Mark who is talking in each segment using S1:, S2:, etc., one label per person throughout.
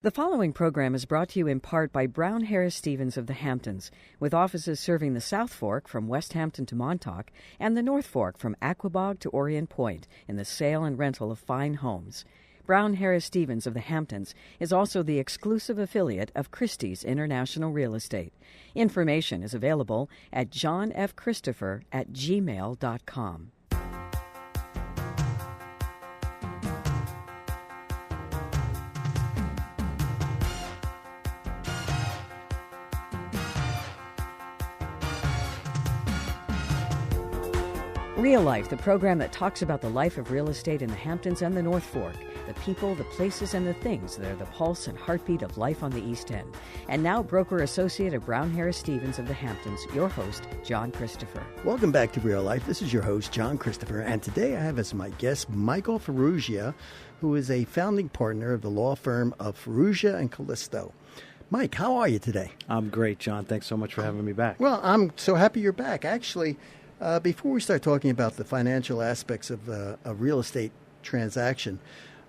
S1: The following program is brought to you in part by Brown Harris Stevens of the Hamptons, with offices serving the South Fork from West Hampton to Montauk and the North Fork from Aquabog to Orient Point in the sale and rental of fine homes. Brown Harris Stevens of the Hamptons is also the exclusive affiliate of Christie's International Real Estate. Information is available at johnfchristopher@gmail.com. Real Life, the program that talks about the life of real estate in the Hamptons and the North Fork, the people, the places, and the things that are the pulse and heartbeat of life on the East End. And now, Broker Associate of Brown Harris Stevens of the Hamptons, your host, John Christopher.
S2: Welcome back to Real Life. This is your host, John Christopher, and today I have as my guest Michael Ferruggia, who is a founding partner of the law firm of Ferruggia and Calisto. Mike, how are you today?
S3: I'm great, John. Thanks so much for having me back.
S2: Well, I'm so happy you're back. Actually, before we start talking about the financial aspects of a real estate transaction,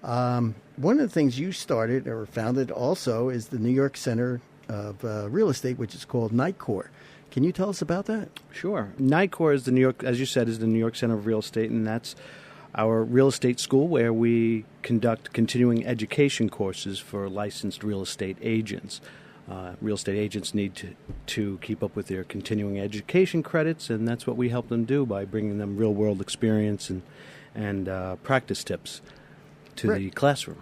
S2: one of the things you started or founded also is the New York Center of Real Estate, which is called NICOR. Can you tell us about that?
S3: Sure. NICOR is the New York, as you said, is the New York Center of Real Estate, and that's our real estate school where we conduct continuing education courses for licensed real estate agents. Real estate agents need to keep up with their continuing education credits, and that's what we help them do by bringing them real-world experience and practice tips to the classroom.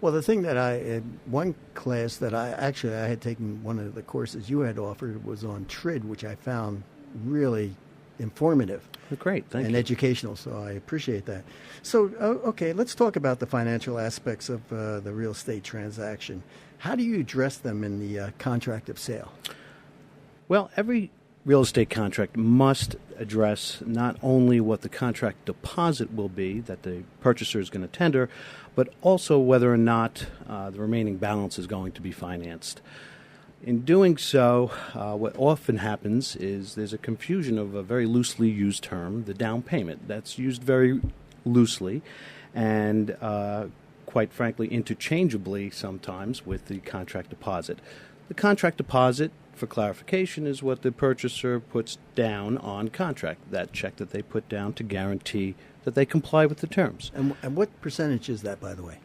S2: Well, the thing that one class that I had taken, one of the courses you had offered was on TRID, which I found really informative.
S3: Great, thank you.
S2: And educational, so I appreciate that. So, okay, let's talk about the financial aspects of the real estate transaction. How do you address them in the contract of sale?
S3: Well, every real estate contract must address not only what the contract deposit will be that the purchaser is going to tender, but also whether or not the remaining balance is going to be financed. In doing so, what often happens is there's a confusion of a very loosely used term, the down payment. That's used very loosely and quite frankly, interchangeably sometimes with the contract deposit. The contract deposit, for clarification, is what the purchaser puts down on contract, that check that they put down to guarantee that they comply with the terms.
S2: And what percentage is that, by the way?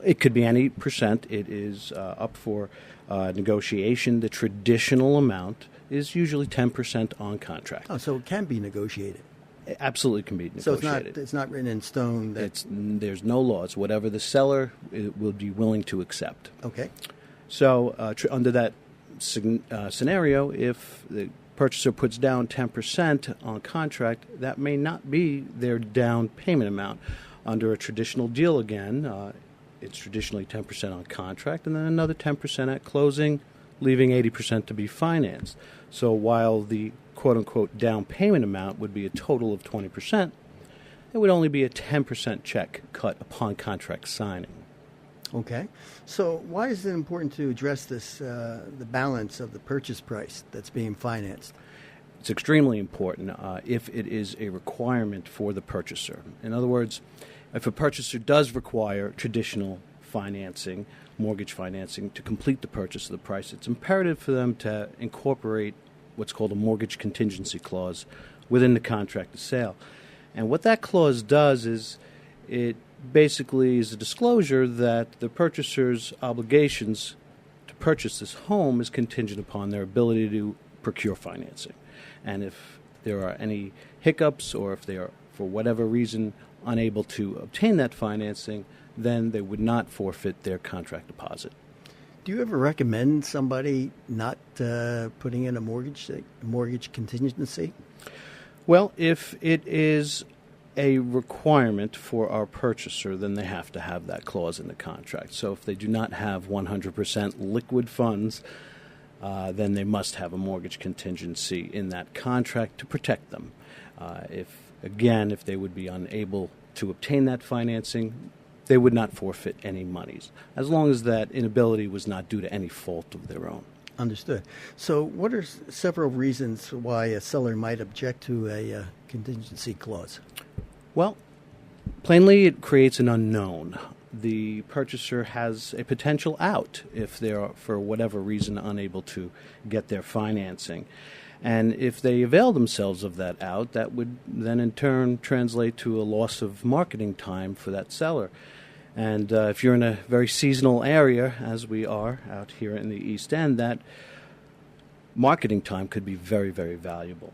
S3: It could be any percent. It is up for negotiation. The traditional amount is usually 10% on contract.
S2: Oh, so it can be negotiated.
S3: It absolutely can be negotiated.
S2: So it's not written in stone.
S3: There's no law. It's whatever the seller will be willing to accept.
S2: Okay.
S3: So under that scenario, if the purchaser puts down 10% on contract, that may not be their down payment amount. Under a traditional deal, again, it's traditionally 10% on contract and then another 10% at closing, leaving 80% to be financed. So while the quote-unquote down payment amount would be a total of 20%, it would only be a 10% check cut upon contract signing.
S2: Okay. So why is it important to address this, the balance of the purchase price that's being financed?
S3: It's extremely important if it is a requirement for the purchaser. In other words, if a purchaser does require traditional financing, mortgage financing, to complete the purchase of the price, it's imperative for them to incorporate what's called a mortgage contingency clause within the contract of sale. And what that clause does is it basically is a disclosure that the purchaser's obligations to purchase this home is contingent upon their ability to procure financing. And if there are any hiccups or if they are, for whatever reason, unable to obtain that financing, then they would not forfeit their contract deposit.
S2: Do you ever recommend somebody not putting in a mortgage contingency?
S3: Well, if it is a requirement for our purchaser, then they have to have that clause in the contract. So if they do not have 100% liquid funds, then they must have a mortgage contingency in that contract to protect them. If they would be unable to obtain that financing, they would not forfeit any monies, as long as that inability was not due to any fault of their own.
S2: Understood. So what are several reasons why a seller might object to a contingency clause?
S3: Well, plainly, it creates an unknown. the purchaser has a potential out if they are, for whatever reason, unable to get their financing. And if they avail themselves of that out, that would then in turn translate to a loss of marketing time for that seller. And if you're in a very seasonal area, as we are out here in the East End, that marketing time could be very, very valuable.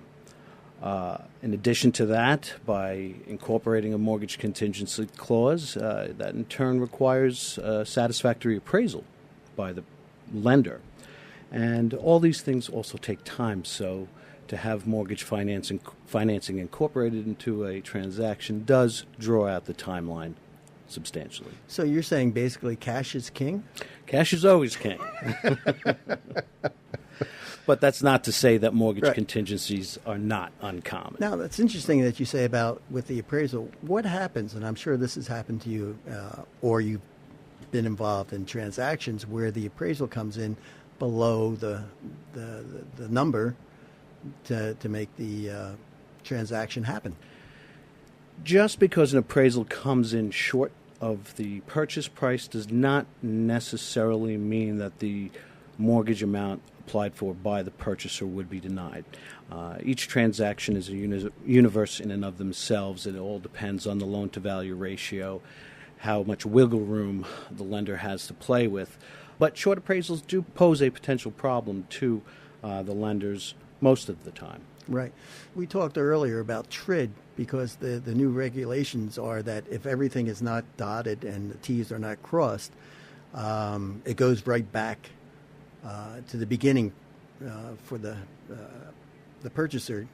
S3: In addition to that, by incorporating a mortgage contingency clause, that in turn requires satisfactory appraisal by the lender. And all these things also take time, so to have mortgage financing incorporated into a transaction does draw out the timeline substantially.
S2: So you're saying basically cash is king?
S3: Cash is always king. But that's not to say that mortgage contingencies are not uncommon.
S2: Now, that's interesting that you say about with the appraisal. What happens, and I'm sure this has happened to you, or you've been involved in transactions where the appraisal comes in below the number to make the transaction happen?
S3: Just because an appraisal comes in short of the purchase price does not necessarily mean that the mortgage amount applied for by the purchaser would be denied. Each transaction is a universe in and of themselves. It all depends on the loan-to-value ratio, how much wiggle room the lender has to play with. But short appraisals do pose a potential problem to the lenders most of the time.
S2: Right. We talked earlier about TRID because the new regulations are that if everything is not dotted and the T's are not crossed, it goes right back to the beginning for the purchaser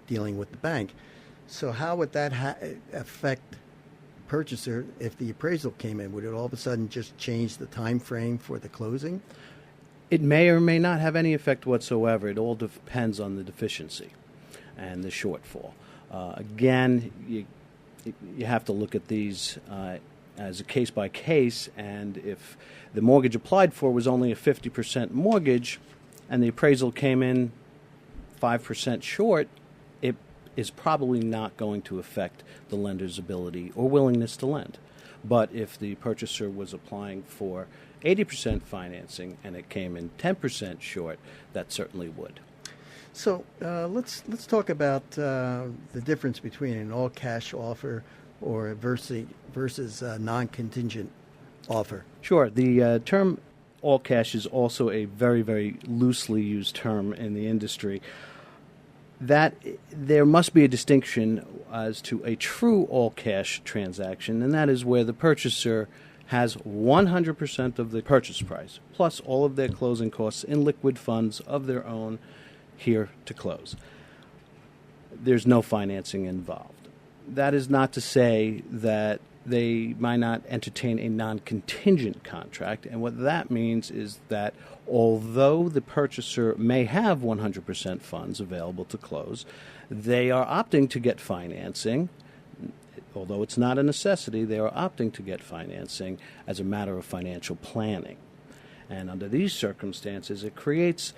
S2: dealing with the bank. So how would that affect purchaser if the appraisal came in? Would it all of a sudden just change the time frame for the closing?
S3: It may or may not have any effect whatsoever. It all depends on the deficiency and the shortfall. Again, you have to look at these as a case by case, and if the mortgage applied for was only a 50% mortgage and the appraisal came in 5% short, it is probably not going to affect the lender's ability or willingness to lend. But if the purchaser was applying for 80% financing and it came in 10% short, that certainly would.
S2: So let's talk about the difference between an all-cash offer or versus a non-contingent offer.
S3: Sure. The term all cash is also a very, very loosely used term in the industry. That there must be a distinction as to a true all-cash transaction, and that is where the purchaser has 100% of the purchase price, plus all of their closing costs in liquid funds of their own here to close. There's no financing involved. That is not to say that they might not entertain a non-contingent contract, and what that means is that although the purchaser may have 100% funds available to close, they are opting to get financing. Although it's not a necessity, they are opting to get financing as a matter of financial planning. And under these circumstances, it creates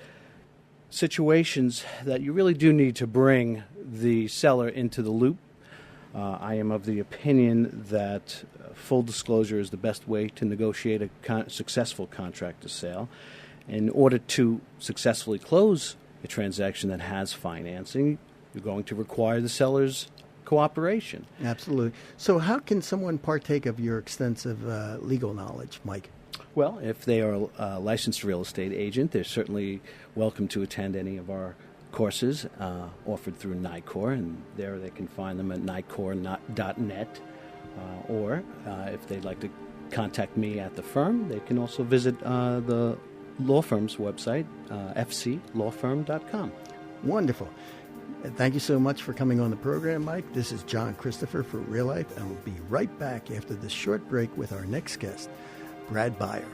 S3: situations that you really do need to bring the seller into the loop. I am of the opinion that full disclosure is the best way to negotiate a successful contract to sale. In order to successfully close a transaction that has financing, you're going to require the seller's cooperation.
S2: Absolutely. So how can someone partake of your extensive legal knowledge, Mike?
S3: Well, if they are a licensed real estate agent, they're certainly welcome to attend any of our courses offered through NICOR, and there they can find them at nicor.net. Or if they'd like to contact me at the firm, they can also visit the law firm's website, fclawfirm.com.
S2: Wonderful. Thank you so much for coming on the program, Mike. This is John Christopher for Real Life, and we'll be right back after this short break with our next guest, Brad Beyer.